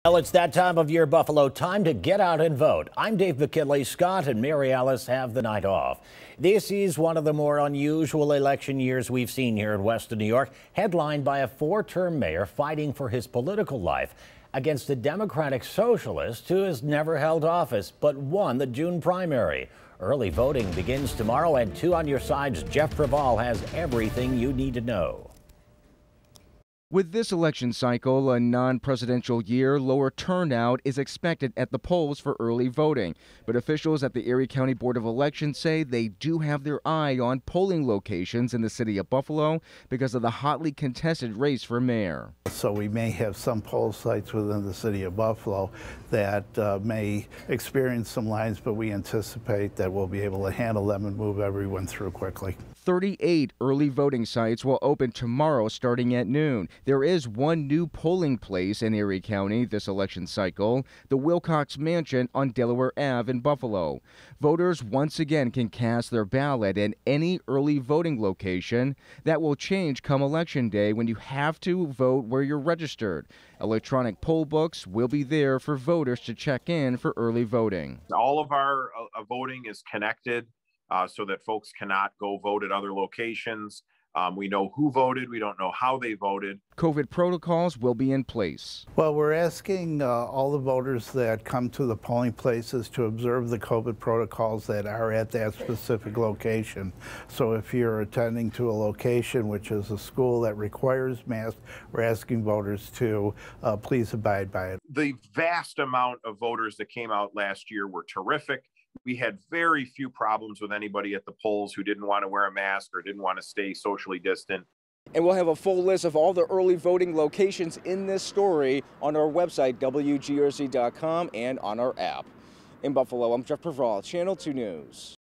Well, it's that time of year, Buffalo. Time to get out and vote. I'm Dave McKinley. Scott and Mary Alice have the night off. This is one of the more unusual election years we've seen here in Western New York, headlined by a four-term mayor fighting for his political life against a Democratic socialist who has never held office but won the June primary. Early voting begins tomorrow, and Two on Your Side's Jeff Preval has everything you need to know. With this election cycle, a non-presidential year, lower turnout is expected at the polls for early voting. But officials at the Erie County Board of Elections say they do have their eye on polling locations in the city of Buffalo because of the hotly contested race for mayor. So we may have some poll sites within the city of Buffalo that may experience some lines, but we anticipate that we'll be able to handle them and move everyone through quickly. 38 early voting sites will open tomorrow starting at noon. There is one new polling place in Erie County this election cycle, the Wilcox Mansion on Delaware Ave in Buffalo. Voters once again can cast their ballot in any early voting location. That will change come Election Day when you have to vote where you're registered. Electronic poll books will be there for voters to check in for early voting. All of our voting is connected so that folks cannot go vote at other locations. We know who voted. We don't know how they voted. COVID protocols will be in place. Well, we're asking all the voters that come to the polling places to observe the COVID protocols that are at that specific location. So if you're attending to a location which is a school that requires masks, we're asking voters to please abide by it. The vast amount of voters that came out last year were terrific. We had very few problems with anybody at the polls who didn't want to wear a mask or didn't want to stay socially distant. And we'll have a full list of all the early voting locations in this story on our website, WGRZ.com, and on our app. In Buffalo, I'm Jeff Preval, Channel 2 News.